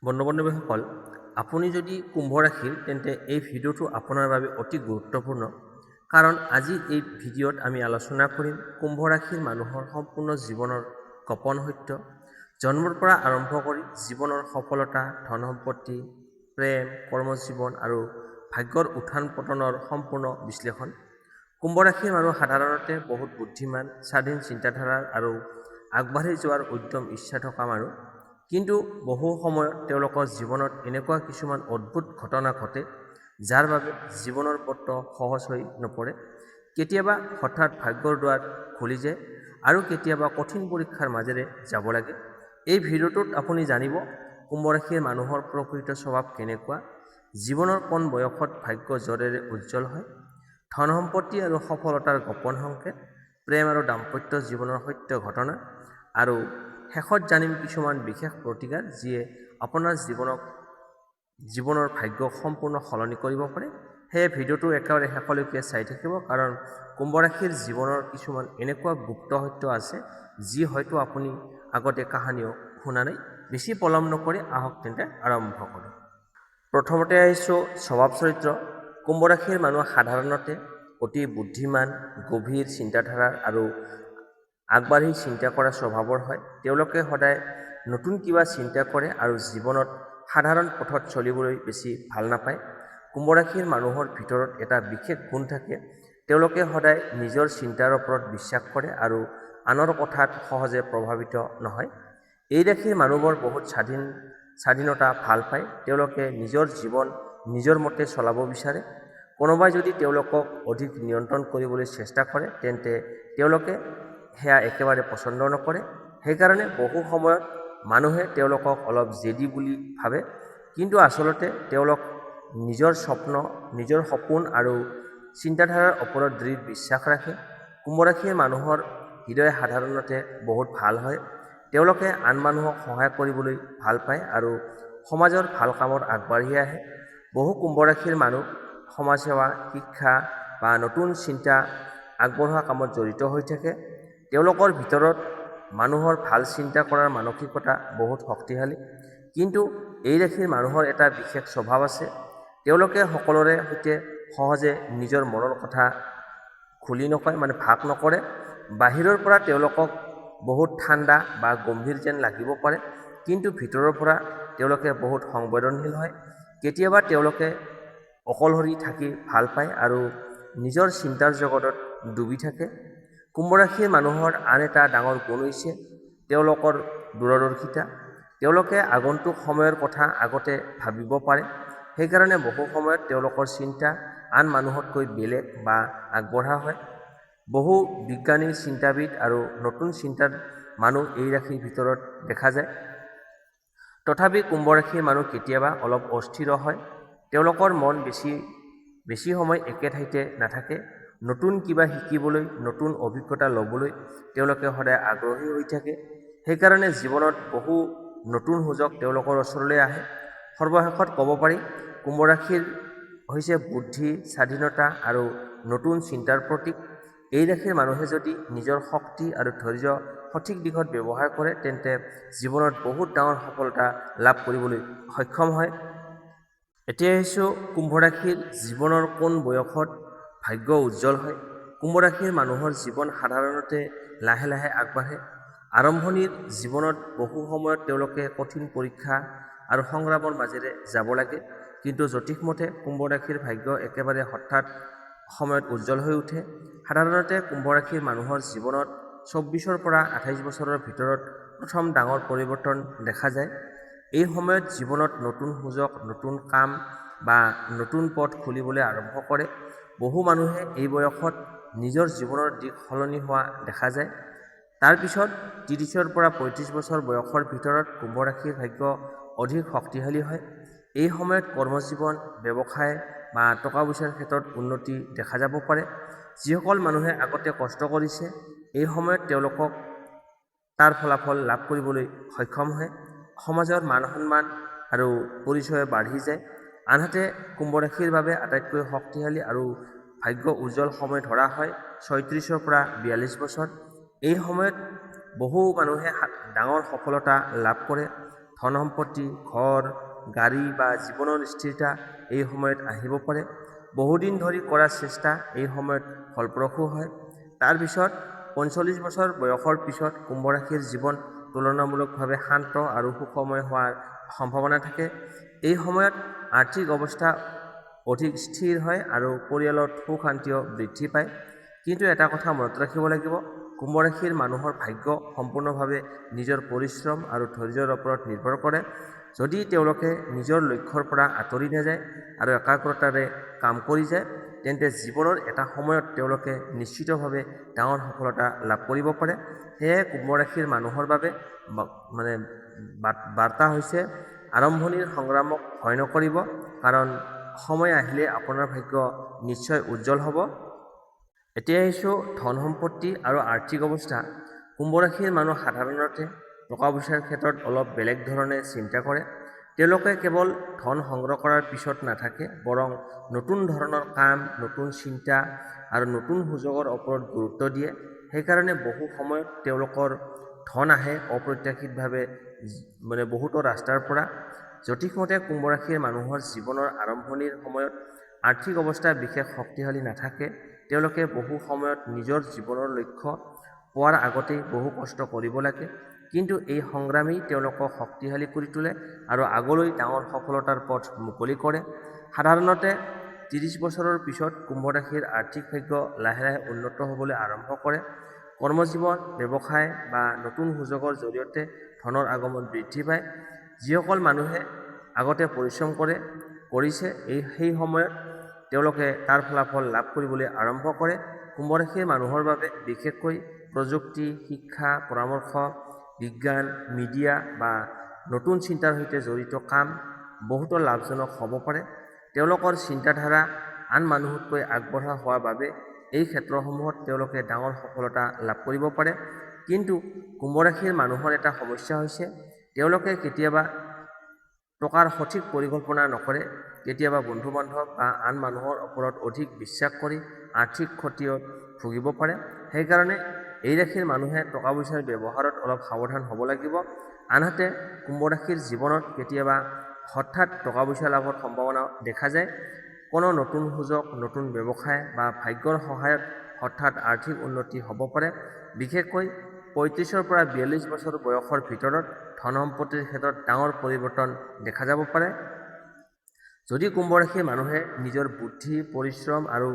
বন্ধু-বান্ধৱীসকল, আপুনি যদি কুম্ভ ৰাশিৰ তেন্তে এই ভিডিঅ'টো আপোনাৰ বাবে অতি গুৰুত্বপূৰ্ণ। কাৰণ আজি এই ভিডিঅ'ত আমি আলোচনা কৰিম কুম্ভ ৰাশিৰ মানুহৰ সম্পূৰ্ণ জীৱনৰ গোপন সত্য, জন্মৰ পৰা আৰম্ভ কৰি জীৱনৰ সফলতা, ধন সম্পত্তি, প্ৰেম, কৰ্মজীৱন আৰু ভাগ্যৰ উত্থান পতনৰ সম্পূৰ্ণ বিশ্লেষণ। কুম্ভ ৰাশিৰ মানুহ সাধাৰণতে বহুত বুদ্ধিমান, স্বাধীন চিন্তাধাৰাৰ আৰু আগবাঢ়ি যোৱাৰ উদ্যম ইচ্ছা থকা মানুহ। কিন্তু বহু সময়ত তেওঁলোকৰ জীৱনত এনেকুৱা কিছুমান অদ্ভুত ঘটনা ঘটে যাৰ বাবে জীৱনৰ পথ সহজ হৈ নপৰে। কেতিয়াবা হঠাৎ ভাগ্যৰ দুৱাৰ খুলি যায় আৰু কেতিয়াবা কঠিন পৰীক্ষাৰ মাজেৰে যাব লাগে। এই ভিডিঅ'টোত আপুনি জানিব কুম্ভ ৰাশিৰ মানুহৰ প্ৰকৃত স্বভাৱ কেনেকুৱা, জীৱনৰ কোন বয়সত ভাগ্য জোৰেৰে উজ্জ্বল হয়, ধন সম্পত্তি আৰু সফলতাৰ গোপন সংকেত, প্ৰেম আৰু দাম্পত্য জীৱনৰ সত্য ঘটনা, আৰু শেষত জানিম কিছুমান বিশেষ প্ৰতিকাৰ যিয়ে আপোনাৰ জীৱনৰ ভাগ্য সম্পূৰ্ণ সলনি কৰিব পাৰে। সেয়ে ভিডিঅ'টো একেবাৰে শেষলৈকে চাই থাকিব, কাৰণ কুম্ভ ৰাশিৰ জীৱনৰ কিছুমান এনেকুৱা গুপ্ত সত্য আছে যি হয়তো আপুনি আগতে কাহানিও শুনা নাই। বেছি পলম নকৰি আহক তেন্তে আৰম্ভ কৰোঁ। প্ৰথমতে আহিছোঁ স্বভাৱ চৰিত্ৰ। কুম্ভ ৰাশিৰ মানুহ সাধাৰণতে অতি বুদ্ধিমান, গভীৰ চিন্তাধাৰাৰ আৰু আগবাঢ়ি চিন্তা কৰা স্বভাৱৰ হয়। তেওঁলোকে সদায় নতুন কিবা চিন্তা কৰে আৰু জীৱনত সাধাৰণ পথত চলিবলৈ বেছি ভাল নাপায়। কুম্ভ ৰাশিৰ মানুহৰ ভিতৰত এটা বিশেষ গুণ থাকে, তেওঁলোকে সদায় নিজৰ চিন্তাৰ ওপৰত বিশ্বাস কৰে আৰু আনৰ কথাত সহজে প্ৰভাৱিত নহয়। এই ৰাশিৰ মানুহবোৰ বহুত স্বাধীনতা ভাল পায়। তেওঁলোকে নিজৰ জীৱন নিজৰ মতে চলাব বিচাৰে। কোনোবাই যদি তেওঁলোকক অধিক নিয়ন্ত্ৰণ কৰিবলৈ চেষ্টা কৰে তেন্তে তেওঁলোকে সেয়া একেবাৰে পচন্দ নকৰে। সেইকাৰণে বহু সময়ত মানুহে তেওঁলোকক অলপ জেদী বুলি ভাবে, কিন্তু আচলতে তেওঁলোক নিজৰ স্বপ্ন, নিজৰ সপোন আৰু চিন্তাধাৰাৰ ওপৰত দৃঢ় বিশ্বাস ৰাখে। কুম্ভ ৰাশিৰ মানুহৰ হৃদয় সাধাৰণতে বহুত ভাল হয়। তেওঁলোকে আন মানুহক সহায় কৰিবলৈ ভাল পায় আৰু সমাজৰ ভাল কামত আগবাঢ়ি আহে। বহু কুম্ভ ৰাশিৰ মানুহ সমাজসেৱা, শিক্ষা বা নতুন চিন্তা আগবঢ়োৱা কামত জড়িত হৈ থাকে। তেওঁলোকৰ ভিতৰত মানুহৰ ভাল চিন্তা কৰাৰ মানসিকতা বহুত শক্তিশালী। কিন্তু এই ৰাশিৰ মানুহৰ এটা বিশেষ স্বভাৱ আছে, তেওঁলোকে সকলোৰে সৈতে সহজে নিজৰ মনৰ কথা খুলি নকয়, ভাগ নকৰে। বাহিৰৰ পৰা তেওঁলোকক বহুত ঠাণ্ডা বা গম্ভীৰ যেন লাগিব পাৰে, কিন্তু ভিতৰৰ পৰা তেওঁলোকে বহুত সংবেদনশীল হয়। কেতিয়াবা তেওঁলোকে অকলশৰী থাকি ভাল পায় আৰু নিজৰ চিন্তাৰ জগতত ডুবি থাকে। কুম্ভ ৰাশিৰ মানুহৰ আন এটা ডাঙৰ গুণ হৈছে তেওঁলোকৰ দূৰদৰ্শিতা। তেওঁলোকে আগন্তুক সময়ৰ কথা আগতে ভাবিব পাৰে। সেইকাৰণে বহু সময়ত তেওঁলোকৰ চিন্তা আন মানুহতকৈ বেলেগ বা আগবঢ়া হয়। বহু বিজ্ঞানী, চিন্তাবিদ আৰু নতুন চিন্তাৰ মানুহ এই ৰাশিৰ ভিতৰত দেখা যায়। তথাপি কুম্ভ ৰাশিৰ মানুহ কেতিয়াবা অলপ অস্থিৰ হয়। তেওঁলোকৰ মন বেছি সময় একে ঠাইতে নাথাকে। নতুন কিবা শিকিবলৈ, নতুন অভিজ্ঞতা ল'বলৈ তেওঁলোকে সদায় আগ্ৰহী হৈ থাকে। সেইকাৰণে জীৱনত বহু নতুন সুযোগ তেওঁলোকৰ ওচৰলৈ আহে। সৰ্বশেষত ক'ব পাৰি কুম্ভ ৰাশিৰ হৈছে বুদ্ধি, স্বাধীনতা আৰু নতুন চিন্তাৰ প্ৰতীক। এই ৰাশিৰ মানুহে যদি নিজৰ শক্তি আৰু ধৈৰ্য সঠিক দিশত ব্যৱহাৰ কৰে তেন্তে জীৱনত বহুত ডাঙৰ সফলতা লাভ কৰিবলৈ সক্ষম হয়। এতিয়া আহিছোঁ কুম্ভ ৰাশিৰ জীৱনৰ কোন বয়সত ভাগ্য উজ্জ্বল হয়। কুম্ভ ৰাশিৰ মানুহৰ জীৱন সাধাৰণতে লাহে লাহে আগবাঢ়ে। আৰম্ভণিৰ জীৱনত বহু সময়ত তেওঁলোকে কঠিন পৰীক্ষা আৰু সংগ্ৰামৰ মাজেৰে যাব লাগে। কিন্তু জ্যোতিষমতে কুম্ভ ৰাশিৰ ভাগ্য একেবাৰে হঠাৎ সময়ত উজ্জ্বল হৈ উঠে। সাধাৰণতে কুম্ভ ৰাশিৰ মানুহৰ জীৱনত 24 পৰা 28 বছৰৰ ভিতৰত প্ৰথম ডাঙৰ পৰিৱৰ্তন দেখা যায়। এই সময়ত জীৱনত নতুন সুযোগ, নতুন কাম বা নতুন পথ খুলিবলৈ আৰম্ভ কৰে। বহু মানুহে এই বয়সত নিজৰ জীৱনৰ দিশ সলনি হোৱা দেখা যায়। তাৰ পিছত 30 পৰা 35 বছৰ বয়সৰ ভিতৰত কুম্ভ ৰাশিৰ ভাগ্য অধিক শক্তিশালী হয়। এই সময়ত কৰ্মজীৱন, ব্যৱসায় বা টকা পইচাৰ ক্ষেত্ৰত উন্নতি দেখা যাব পাৰে। যিসকল মানুহে আগতে কষ্ট কৰিছে এই সময়ত তেওঁলোকক তাৰ ফলাফল লাভ কৰিবলৈ সক্ষম হয়। সমাজৰ মান সন্মান আৰু পৰিচয় বাঢ়ি যায়। আনহাতে কুম্ভ ৰাশিৰ বাবে আটাইতকৈ শক্তিশালী আৰু ভাগ্য উজ্জ্বল সময় ধৰা হয় 36 পৰা 42 বছৰ। এই সময়ত বহু মানুহে ডাঙৰ সফলতা লাভ কৰে। ধন সম্পত্তি, ঘৰ, গাড়ী বা জীৱনৰ স্থিৰতা এই সময়ত আহিব পাৰে। বহুদিন ধৰি কৰা চেষ্টা এই সময়ত ফলপ্ৰসূ হয়। তাৰপিছত ৪৫ বছৰ বয়সৰ পিছত কুম্ভ ৰাশিৰ জীৱন তুলনামূলকভাৱে শান্ত আৰু সুখময় হোৱাৰ সম্ভাৱনা থাকে। এই সময়ত আৰ্থিক অৱস্থা অধিক স্থিৰ হয় আৰু পৰিয়ালত সুখ শান্তিও বৃদ্ধি পায়। কিন্তু এটা কথা মনত ৰাখিব লাগিব, কুম্ভ ৰাশিৰ মানুহৰ ভাগ্য সম্পূৰ্ণভাৱে নিজৰ পৰিশ্ৰম আৰু ধৈৰ্যৰ ওপৰত নিৰ্ভৰ কৰে। যদি তেওঁলোকে নিজৰ লক্ষ্যৰ পৰা আঁতৰি নাযায় আৰু একাগ্ৰতাৰে কাম কৰি যায়, তেন্তে জীৱনৰ এটা সময়ত তেওঁলোকে নিশ্চিতভাৱে ডাঙৰ সফলতা লাভ কৰিব পাৰে। সেয়ে কুম্ভ ৰাশিৰ মানুহৰ বাবে বাৰ্তা হৈছে আৰম্ভণিৰ সংগ্ৰামক ভয় নকৰিব, কাৰণ সময় আহিলে আপোনাৰ ভাগ্য নিশ্চয় উজ্জ্বল হ'ব। এতিয়া আহিছোঁ ধন সম্পত্তি আৰু আৰ্থিক অৱস্থা। কুম্ভ ৰাশিৰ মানুহ সাধাৰণতে টকা পইচাৰ ক্ষেত্ৰত অলপ বেলেগ ধৰণে চিন্তা কৰে। তেওঁলোকে কেৱল ধন সংগ্ৰহ কৰাৰ পিছত নাথাকে, বৰং নতুন ধৰণৰ কাম, নতুন চিন্তা আৰু নতুন সুযোগৰ ওপৰত গুৰুত্ব দিয়ে। সেইকাৰণে বহু সময়ত তেওঁলোকৰ ধন আহে অপ্ৰত্যাশিতভাৱে বহুতো ৰাস্তাৰ পৰা। জ্যোতিষমতে কুম্ভ ৰাশিৰ মানুহৰ জীৱনৰ আৰম্ভণিৰ সময়ত আৰ্থিক অৱস্থা বিশেষ শক্তিশালী নাথাকে। তেওঁলোকে বহু সময়ত নিজৰ জীৱনৰ লক্ষ্য পোৱাৰ আগতেই বহু কষ্ট কৰিব লাগে। কিন্তু এই সংগ্ৰামেই তেওঁলোকক শক্তিশালী কৰি তোলে আৰু আগলৈ ডাঙৰ সফলতাৰ পথ মুকলি কৰে। সাধাৰণতে ৩০ বছৰৰ পিছত কুম্ভ ৰাশিৰ আৰ্থিক ভাগ্য লাহে লাহে উন্নত হ'বলৈ আৰম্ভ কৰে। কৰ্মজীৱন, ব্যৱসায় বা নতুন সুযোগৰ জৰিয়তে ধনৰ আগমন বৃদ্ধি পায়। যিসকল মানুহে আগতে পৰিশ্ৰম কৰিছে সেই সময়ত তেওঁলোকে তাৰ ফলাফল লাভ কৰিবলৈ আৰম্ভ কৰে। কুম্ভ ৰাশিৰ মানুহৰ বাবে বিশেষকৈ প্ৰযুক্তি, শিক্ষা, পৰামৰ্শ, বিজ্ঞান, মিডিয়া বা নতুন চিন্তাৰ সৈতে জড়িত কাম বহুতো লাভজনক হ'ব পাৰে। তেওঁলোকৰ চিন্তাধাৰা আন মানুহতকৈ আগবঢ়া হোৱাৰ বাবে এই ক্ষেত্ৰসমূহত তেওঁলোকে ডাঙৰ সফলতা লাভ কৰিব পাৰে। কিন্তু কুম্ভ ৰাশিৰ মানুহৰ এটা সমস্যা হৈছে তেওঁলোকে কেতিয়াবা টকাৰ সঠিক পৰিকল্পনা নকৰে। কেতিয়াবা বন্ধু-বান্ধৱ বা আন মানুহৰ ওপৰত অধিক বিশ্বাস কৰি আৰ্থিক ক্ষতিত ভুগিব পাৰে। সেইকাৰণে এই ৰাশিৰ মানুহে টকা পইচাৰ ব্যৱহাৰত অলপ সাৱধান হ'ব লাগিব। আনহাতে কুম্ভ ৰাশিৰ জীৱনত কেতিয়াবা হঠাৎ টকা পইচা লাভৰ সম্ভাৱনা দেখা যায়। কোনো নতুন সুযোগ, নতুন ব্যৱসায় বা ভাগ্যৰ সহায়ত হঠাৎ আৰ্থিক উন্নতি হ'ব পাৰে। বিশেষকৈ ৩৫-ৰ পৰা ৪২ বছৰ বয়সৰ ভিতৰত ধন সম্পত্তিৰ ক্ষেত্ৰত ডাঙৰ পৰিৱৰ্তন দেখা যাব পাৰে। যদি কুম্ভ ৰাশিৰ মানুহে নিজৰ বুদ্ধি, পৰিশ্ৰম আৰু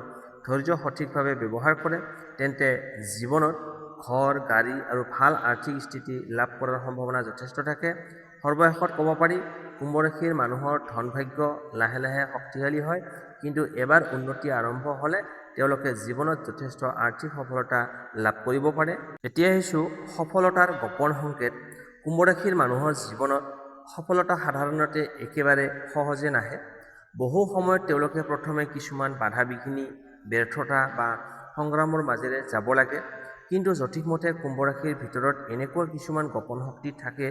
ধৈৰ্য সঠিকভাৱে ব্যৱহাৰ কৰে, তেন্তে জীৱনত ঘৰ, গাড়ী আৰু ভাল আৰ্থিক স্থিতি লাভ কৰাৰ সম্ভাৱনা যথেষ্ট থাকে। সৰ্বশেষত ক'ব পাৰি, কুম্ভ ৰাশিৰ মানুহৰ ধন ভাগ্য লাহে লাহে শক্তিশালী হয়, কিন্তু এবাৰ উন্নতি আৰম্ভ হ'লে তেওঁলোকে জীৱনত যথেষ্ট আৰ্থিক সফলতা লাভ কৰিব পাৰে। এতিয়া আহিছোঁ সফলতাৰ গোপন সংকেত। কুম্ভ ৰাশিৰ মানুহৰ জীৱনত সফলতা সাধাৰণতে একেবাৰে সহজে নাহে। বহু সময়ত তেওঁলোকে প্ৰথমে কিছুমান বাধা বিঘিনি, ব্যৰ্থতা বা সংগ্ৰামৰ মাজেৰে যাব লাগে। কিন্তু জ্যোতিষমতে কুম্ভ ৰাশিৰ ভিতৰত এনেকুৱা কিছুমান গোপন শক্তি থাকে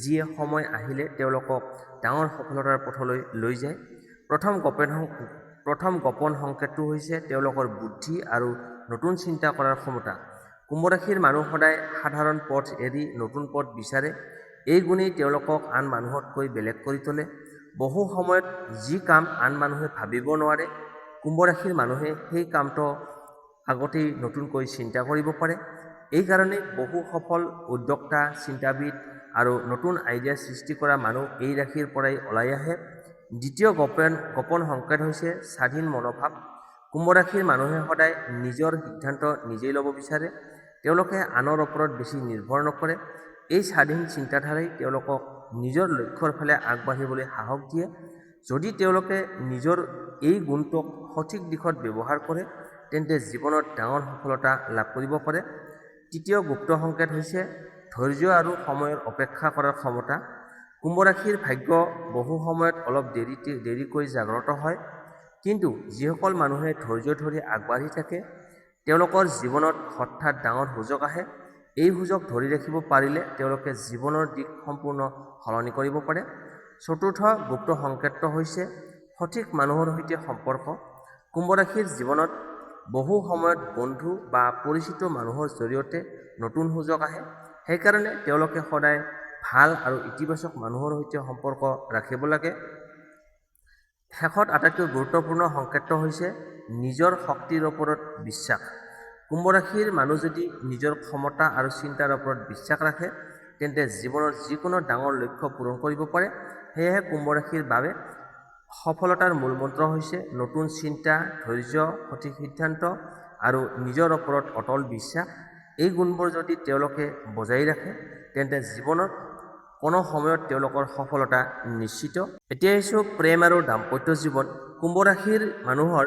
যিয়ে সময় আহিলে তেওঁলোকক ডাঙৰ সফলতাৰ পথলৈ লৈ যায়। প্ৰথম গোপন সংকেতটো হৈছে তেওঁলোকৰ বুদ্ধি আৰু নতুন চিন্তা কৰাৰ ক্ষমতা। কুম্ভ ৰাশিৰ মানুহ সদায় সাধাৰণ পথ এৰি নতুন পথ বিচাৰে। এই গুণেই তেওঁলোকক আন মানুহতকৈ বেলেগ কৰি তোলে। বহু সময়ত যি কাম আন মানুহে ভাবিব নোৱাৰে, কুম্ভ ৰাশিৰ মানুহে সেই কামটো আগতেই নতুনকৈ চিন্তা কৰিব পাৰে। এইকাৰণে বহু সফল উদ্যোক্তা, চিন্তাবিদ আৰু নতুন আইডিয়া সৃষ্টি কৰা মানুহ এই ৰাশিৰ পৰাই ওলাই আহে। দ্বিতীয় গোপন সংকেত হৈছে স্বাধীন মনোভাৱ। কুম্ভ ৰাশিৰ মানুহে সদায় নিজৰ সিদ্ধান্ত নিজেই ল'ব বিচাৰে। তেওঁলোকে আনৰ ওপৰত বেছি নিৰ্ভৰ নকৰে। এই স্বাধীন চিন্তাধাৰাই তেওঁলোকক নিজৰ লক্ষ্যৰ ফালে আগবাঢ়িবলৈ সাহস দিয়ে। যদি তেওঁলোকে নিজৰ এই গুণটোক সঠিক দিশত ব্যৱহাৰ কৰে, তেন্তে জীৱনত ডাঙৰ সফলতা লাভ কৰিব পাৰে। তৃতীয় গুপ্ত সংকেত হৈছে ধৈৰ্য আৰু সময়ৰ অপেক্ষা কৰাৰ ক্ষমতা। কুম্ভ ৰাশিৰ ভাগ্য বহু সময়ত অলপ দেৰিকৈ জাগ্ৰত হয়। কিন্তু যিসকল মানুহে ধৈৰ্য ধৰি আগবাঢ়ি থাকে, তেওঁলোকৰ জীৱনত হঠাৎ ডাঙৰ সুযোগ আহে। এই সুযোগ ধৰি ৰাখিব পাৰিলে তেওঁলোকে জীৱনৰ দিশ সম্পূৰ্ণ সলনি কৰিব পাৰে। চতুৰ্থ গুপ্ত সংকেতটো হৈছে সঠিক মানুহৰ সৈতে সম্পৰ্ক। কুম্ভ ৰাশিৰ জীৱনত বহু সময়ত বন্ধু বা পৰিচিত মানুহৰ জৰিয়তে নতুন সুযোগ আহে। সেইকাৰণে তেওঁলোকে সদায় ভাল আৰু ইতিবাচক মানুহৰ সৈতে সম্পৰ্ক ৰাখিব লাগে। শেষত আটাইতকৈ গুৰুত্বপূৰ্ণ সংকেত হৈছে নিজৰ শক্তিৰ ওপৰত বিশ্বাস। কুম্ভ ৰাশিৰ মানুহ যদি নিজৰ ক্ষমতা আৰু চিন্তাৰ ওপৰত বিশ্বাস ৰাখে তেন্তে জীৱনৰ যিকোনো ডাঙৰ লক্ষ্য পূৰণ কৰিব পাৰে। সেয়েহে কুম্ভ ৰাশিৰ বাবে সফলতাৰ মূল মন্ত্ৰ হৈছে নতুন চিন্তা, ধৈৰ্য, সঠিক সিদ্ধান্ত আৰু নিজৰ ওপৰত অটল বিশ্বাস। এই গুণবোৰ যদি তেওঁলোকে বজাই ৰাখে তেন্তে জীৱনত কোনো সময়ত তেওঁলোকৰ সফলতা নিশ্চিত। এতিয়া আহিছোঁ প্ৰেম আৰু দাম্পত্য জীৱন। কুম্ভ ৰাশিৰ মানুহৰ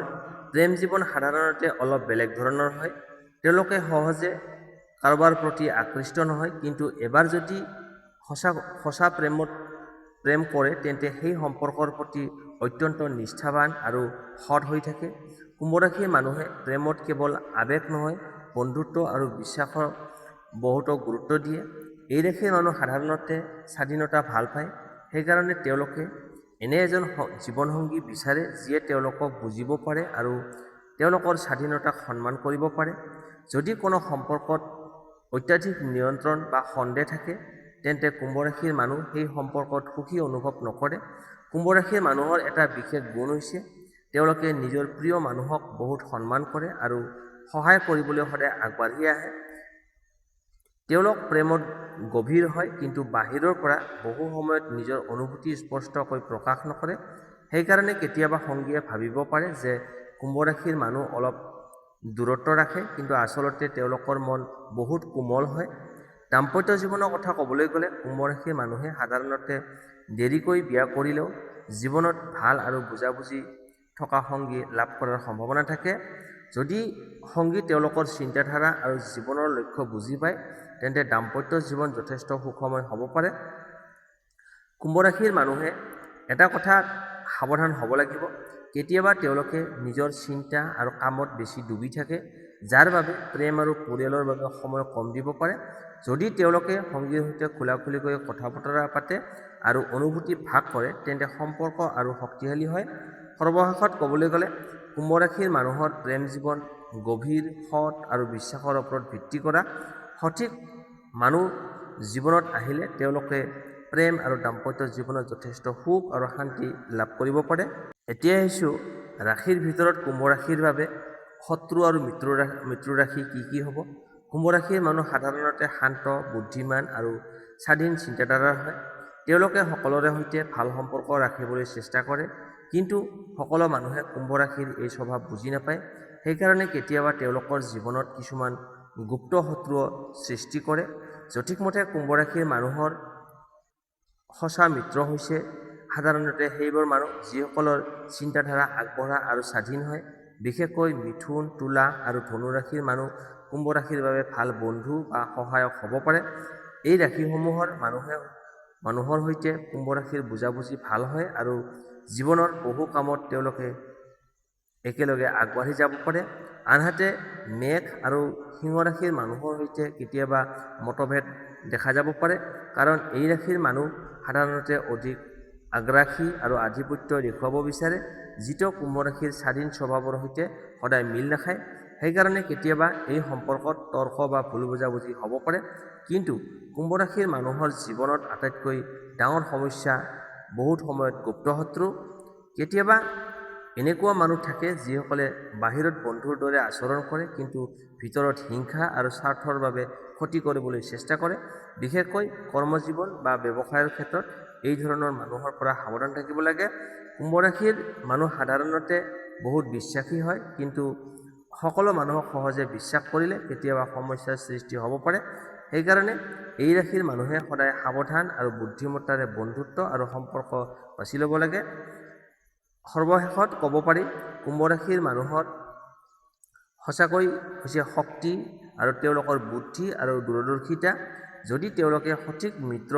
প্ৰেম জীৱন সাধাৰণতে অলপ বেলেগ ধৰণৰ হয়। তেওঁলোকে সহজে কাৰোবাৰ প্ৰতি আকৃষ্ট নহয়, কিন্তু এবাৰ যদি সঁচা প্ৰেম কৰে তেন্তে সেই সম্পৰ্কৰ প্ৰতি অত্যন্ত নিষ্ঠাবান আৰু সৎ হৈ থাকে। কুম্ভ ৰাশিৰ মানুহে প্ৰেমত কেৱল আৱেগ নহয়, বন্ধুত্ব আৰু বিশ্বাসৰ বহুতো গুৰুত্ব দিয়ে। এই ৰাশিৰ মানুহ সাধাৰণতে স্বাধীনতা ভাল পায়। সেইকাৰণে তেওঁলোকে এনে এজন জীৱনসংগী বিচাৰে যিয়ে তেওঁলোকক বুজিব পাৰে আৰু তেওঁলোকৰ স্বাধীনতাক সন্মান কৰিব পাৰে। যদি কোনো সম্পৰ্কত অত্যাধিক নিয়ন্ত্ৰণ বা সন্দেহ থাকে তেন্তে কুম্ভ ৰাশিৰ মানুহ সেই সম্পৰ্কত সুখী অনুভৱ নকৰে। কুম্ভ ৰাশিৰ মানুহৰ এটা বিশেষ গুণ হৈছে তেওঁলোকে নিজৰ প্ৰিয় মানুহক বহুত সন্মান কৰে আৰু সহায় কৰিবলৈ সদায় আগবাঢ়ি আহে। তেওঁলোক প্ৰেমত গভীৰ হয়, কিন্তু বাহিৰৰ পৰা বহু সময়ত নিজৰ অনুভূতি স্পষ্টকৈ প্ৰকাশ নকৰে। সেইকাৰণে কেতিয়াবা সংগীয়ে ভাবিব পাৰে যে কুম্ভ ৰাশিৰ মানুহ অলপ দূৰত্ব ৰাখে, কিন্তু আচলতে তেওঁলোকৰ মন বহুত কোমল হয়। দাম্পত্য জীৱনৰ কথা ক'বলৈ গ'লে কুম্ভ ৰাশিৰ মানুহে সাধাৰণতে দেৰিকৈ বিয়া কৰিলেও জীৱনত ভাল আৰু বুজাবুজি থকা সংগী লাভ কৰাৰ সম্ভাৱনা থাকে। যদি সংগী তেওঁলোকৰ চিন্তাধাৰা আৰু জীৱনৰ লক্ষ্য বুজি পায় তেন্তে দাম্পত্য জীৱন যথেষ্ট সুখময় হ'ব পাৰে। কুম্ভ ৰাশিৰ মানুহে এটা কথা সাৱধান হ'ব লাগিব, কেতিয়াবা তেওঁলোকে নিজৰ চিন্তা আৰু কামত বেছি ডুবি থাকে, যাৰ বাবে প্ৰেম আৰু পৰিয়ালৰ বাবে সময় কম দিব পাৰে। যদি তেওঁলোকে সংগীৰ সৈতে খোলাখুলিকৈ কথা বতৰা পাতে আৰু অনুভূতি ভাগ কৰে তেন্তে সম্পৰ্ক আৰু শক্তিশালী হয়। সৰ্বশেষত ক'বলৈ গ'লে কুম্ভ ৰাশিৰ মানুহৰ প্ৰেম জীৱন গভীৰ, সৎ আৰু বিশ্বাসৰ ওপৰত ভিত্তি কৰা। সঠিক মানুহ জীৱনত আহিলে তেওঁলোকে প্ৰেম আৰু দাম্পত্য জীৱনত যথেষ্ট সুখ আৰু শান্তি লাভ কৰিব পাৰে। এতিয়া আহিছোঁ ৰাশিৰ ভিতৰত কুম্ভ ৰাশিৰ বাবে শত্ৰু আৰু মিত্ৰ ৰাশি কি হ'ব। কুম্ভ ৰাশিৰ মানুহ সাধাৰণতে শান্ত, বুদ্ধিমান আৰু স্বাধীন চিন্তাধাৰাৰ হয়। তেওঁলোকে সকলোৰে সৈতে ভাল সম্পৰ্ক ৰাখিবলৈ চেষ্টা কৰে, কিন্তু সকলো মানুহে কুম্ভ ৰাশিৰ এই স্বভাৱ বুজি নাপায়। সেইকাৰণে কেতিয়াবা তেওঁলোকৰ জীৱনত কিছুমান গুপ্ত শত্ৰুও সৃষ্টি কৰে। সঠিকমতে কুম্ভ ৰাশিৰ মানুহৰ সঁচা মিত্ৰ হৈছে সাধাৰণতে সেইবোৰ মানুহ যিসকলৰ চিন্তাধাৰা আগবঢ়া আৰু স্বাধীন হয়। বিশেষকৈ মিথুন, তুলা আৰু ধনু ৰাশিৰ মানুহ কুম্ভ ৰাশিৰ বাবে ভাল বন্ধু বা সহায়ক হ'ব পাৰে। এই ৰাশিসমূহৰ মানুহৰ সৈতে কুম্ভ ৰাশিৰ বুজাবুজি ভাল হয় আৰু জীৱনৰ বহু কামত তেওঁলোকে একেলগে আগবাঢ়ি যাব পাৰে। আনহাতে মেঘ আৰু সিংহ ৰাশিৰ মানুহৰ সৈতে কেতিয়াবা মতভেদ দেখা যাব পাৰে, কাৰণ এই ৰাশিৰ মানুহ সাধাৰণতে অধিক আগ্ৰাসী আৰু আধিপত্য দেখুৱাব বিচাৰে, যিটো কুম্ভ ৰাশিৰ স্বাধীন স্বভাৱৰ সৈতে সদায় মিল নাখায়। সেইকাৰণে কেতিয়াবা এই সম্পৰ্কত তৰ্ক বা ভুল বুজাবুজি হ'ব পাৰে। কিন্তু কুম্ভ ৰাশিৰ মানুহৰ জীৱনত আটাইতকৈ ডাঙৰ সমস্যা বহুত সময়ত গুপ্ত শত্ৰু। কেতিয়াবা এনেকুৱা মানুহ থাকে যিসকলে বাহিৰত বন্ধুৰ দৰে আচৰণ কৰে, কিন্তু ভিতৰত হিংসা আৰু স্বাৰ্থৰ বাবে ক্ষতি কৰিবলৈ চেষ্টা কৰে। বিশেষকৈ কৰ্মজীৱন বা ব্যৱসায়ৰ ক্ষেত্ৰত এই ধৰণৰ মানুহৰ পৰা সাৱধান থাকিব লাগে। কুম্ভ ৰাশিৰ মানুহ সাধাৰণতে বহুত বিশ্বাসী হয়, কিন্তু সকলো মানুহক সহজে বিশ্বাস কৰিলে কেতিয়াবা সমস্যাৰ সৃষ্টি হ'ব পাৰে। সেইকাৰণে এই ৰাশিৰ মানুহে সদায় সাৱধান আৰু বুদ্ধিমত্তাৰে বন্ধুত্ব আৰু সম্পৰ্ক বাছি ল'ব লাগে। সৰ্বশেষত ক'ব পাৰি কুম্ভ ৰাশিৰ মানুহৰ সঁচাকৈ হৈছে শক্তি আৰু তেওঁলোকৰ বুদ্ধি আৰু দূৰদৰ্শিতা। যদি তেওঁলোকে সঠিক মিত্ৰ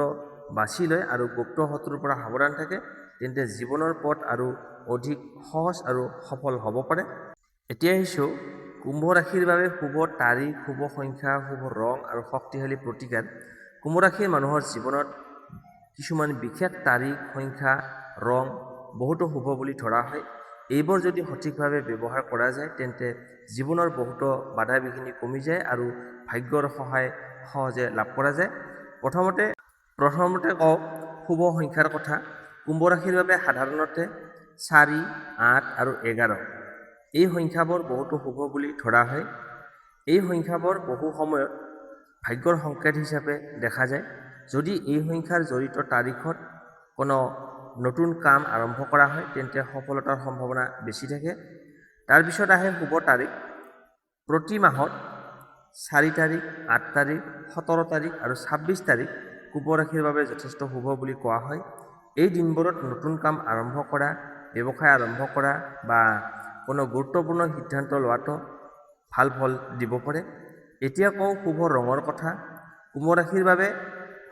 বাছি লয় আৰু গুপ্ত শত্ৰুৰ পৰা সাৱধান থাকে তেন্তে জীৱনৰ পথ আৰু অধিক সহজ আৰু সফল হ'ব পাৰে। এতিয়া আহিছোঁ কুম্ভ ৰাশিৰ বাবে শুভ তাৰিখ, শুভ সংখ্যা, শুভ ৰং আৰু শক্তিশালী প্ৰতিকাৰ। কুম্ভ ৰাশিৰ মানুহৰ জীৱনত কিছুমান বিশেষ তাৰিখ, সংখ্যা, ৰং বহুতো শুভ বুলি ধৰা হয়। এইবোৰ যদি সঠিকভাৱে ব্যৱহাৰ কৰা যায় তেন্তে জীৱনৰ বহুতো বাধা বিঘিনি কমি যায় আৰু ভাগ্যৰ সহায় সহজে লাভ কৰা যায়। প্ৰথমতে প্ৰথমতে কওঁ শুভ সংখ্যাৰ কথা। কুম্ভ ৰাশিৰ বাবে সাধাৰণতে 4, 8 আৰু 11 এই সংখ্যাবোৰ বহুতো শুভ বুলি ধৰা হয়। এই সংখ্যাবোৰ বহু সময়ত ভাগ্যৰ সংকেত হিচাপে দেখা যায়। যদি এই সংখ্যাৰ জড়িত তাৰিখত কোনো নতুন কাম আৰম্ভ কৰা হয় তেন্তে সফলতাৰ সম্ভাৱনা বেছি থাকে। তাৰপিছত আহে শুভ তাৰিখ। প্ৰতি মাহত 4 তাৰিখ, 8 তাৰিখ, 17 তাৰিখ আৰু 26 তাৰিখ কুম্ভ ৰাশিৰ বাবে যথেষ্ট শুভ বুলি কোৱা হয়। এই দিনবোৰত নতুন কাম আৰম্ভ কৰা, ব্যৱসায় আৰম্ভ কৰা বা কোনো গুৰুত্বপূৰ্ণ সিদ্ধান্ত লোৱাটো ভাল ফল দিব পাৰে। এতিয়া কওঁ শুভ ৰঙৰ কথা। কুম্ভ ৰাশিৰ বাবে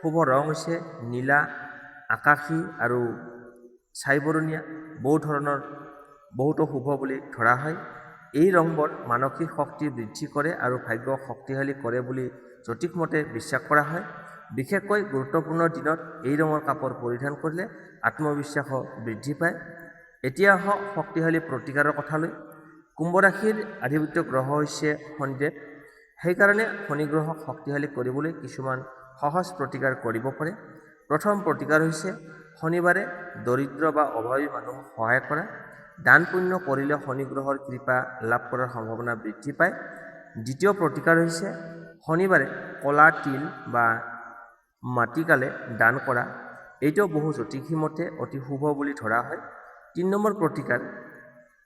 শুভ ৰং হৈছে নীলা, আকাশী আৰু ছাইবৰণীয়া। বহুতো শুভ বুলি ধৰা হয়। এই ৰংবোৰ মানসিক শক্তি বৃদ্ধি কৰে আৰু ভাগ্য শক্তিশালী কৰে বুলি জ্যোতিষমতে বিশ্বাস কৰা হয়। বিশেষকৈ গুৰুত্বপূৰ্ণ দিনত এই ৰঙৰ কাপোৰ পৰিধান কৰিলে আত্মবিশ্বাসো বৃদ্ধি পায়। এতিয়া আহক শক্তিশালী প্ৰতিকাৰৰ কথালৈ। কুম্ভ ৰাশিৰ আধিপত্য গ্ৰহ হৈছে শনিদেৱ। সেইকাৰণে শনি গ্ৰহক শক্তিশালী কৰিবলৈ কিছুমান সহজ প্ৰতিকাৰ কৰিব পাৰে। প্ৰথম প্ৰতিকাৰ হৈছে শনিবাৰে দৰিদ্ৰ বা অভাৱী মানুহক সহায় কৰা। দান পুণ্য কৰিলে শনি গ্ৰহৰ কৃপা লাভ কৰাৰ সম্ভাৱনা বৃদ্ধি পায়। দ্বিতীয় প্ৰতিকাৰ হৈছে শনিবাৰে কলা তিল বা মাটিকালে দান কৰা। এইটো বহু জ্যোতিষী মতে অতি শুভ বুলি ধৰা হয়। 3 নম্বৰ প্ৰতিকাৰ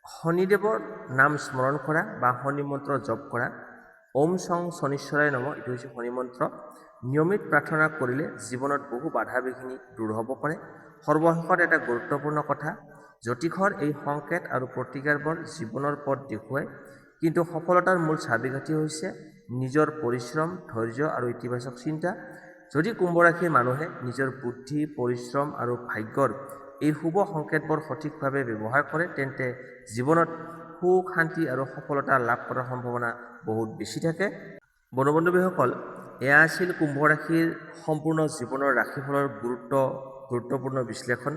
শনিদেৱৰ নাম স্মৰণ কৰা বা শনি মন্ত্ৰ জপ কৰা। ওম সং শনিশ্বৰায় নমঃ, এইটো হৈছে শনি মন্ত্ৰ। নিয়মিত প্ৰাৰ্থনা কৰিলে জীৱনত বহু বাধা বিঘিনি দূৰ হ'ব পাৰে। সৰ্বশেষত এটা গুৰুত্বপূৰ্ণ কথা, জ্যোতিষৰ এই সংকেত আৰু প্ৰতিকাৰবোৰ জীৱনৰ পথ দেখুৱায়, কিন্তু সফলতাৰ মূল চাবিকাঠি হৈছে নিজৰ পৰিশ্ৰম, ধৈৰ্য আৰু ইতিবাচক চিন্তা। যদি কুম্ভ ৰাশিৰ মানুহে নিজৰ বুদ্ধি, পৰিশ্ৰম আৰু ভাগ্যৰ এই শুভ সংকেতবোৰ সঠিকভাৱে ব্যৱহাৰ কৰে তেন্তে জীৱনত সুখ, শান্তি আৰু সফলতা লাভ কৰাৰ সম্ভাৱনা বহুত বেছি থাকে। বন্ধু-বান্ধৱীসকল, এয়া আছিল কুম্ভ ৰাশিৰ সম্পূৰ্ণ জীৱনৰ ৰাশিফলৰ গুৰুত্বপূৰ্ণ বিশ্লেষণ।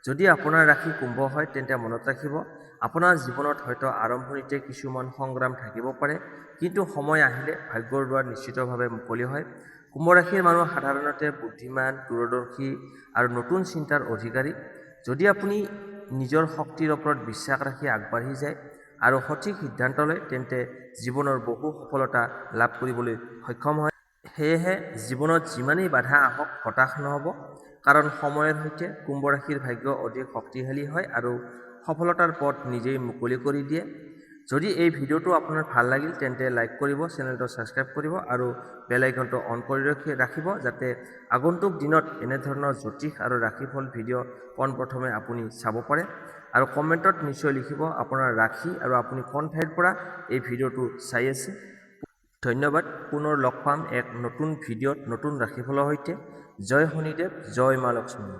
যদি আপোনাৰ ৰাশি কুম্ভ হয় তেন্তে মনত ৰাখিব, আপোনাৰ জীৱনত হয়তো আৰম্ভণিতে কিছুমান সংগ্ৰাম থাকিব পাৰে, কিন্তু সময় আহিলে ভাগ্যৰ দুৱাৰ নিশ্চিতভাৱে মুকলি হয়। কুম্ভ ৰাশিৰ মানুহ সাধাৰণতে বুদ্ধিমান, দূৰদৰ্শী আৰু নতুন চিন্তাৰ অধিকাৰী। যদি আপুনি নিজৰ শক্তিৰ ওপৰত বিশ্বাস ৰাখি আগবাঢ়ি যায় আৰু সঠিক সিদ্ধান্ত লয় তেন্তে জীৱনৰ বহু সফলতা লাভ কৰিবলৈ সক্ষম হয়। সেয়েহে জীৱনত যিমানেই বাধা আহক হতাশ নহ'ব, কাৰণ সময়ৰ সৈতে কুম্ভ ৰাশিৰ ভাগ্য অধিক শক্তিশালী হয় আৰু সফলতাৰ পথ নিজেই মুকলি কৰি দিয়ে। যদি এই ভিডিঅ'টো আপোনাৰ ভাল লাগিল তেন্তে লাইক কৰিব, চেনেলটো ছাবস্ক্ৰাইব কৰিব আৰু বেল আইকনটো অন কৰি ৰাখিব যাতে আগন্তুক দিনত এনেধৰণৰ জ্যোতিষ আৰু ৰাশিফল ভিডিঅ' পোনপ্ৰথমে আপুনি চাব পাৰে। আৰু কমেণ্টত নিশ্চয় লিখিব আপোনাৰ ৰাশি আৰু আপুনি কোন ঠাইৰ পৰা এই ভিডিঅ'টো চাই আছে। ধন্যবাদ। পুনৰ লগ পাম এক নতুন ভিডিঅ'ত নতুন ৰাশিফলৰ সৈতে। জয় শনিদেৱ, জয় মা লক্ষ্মী।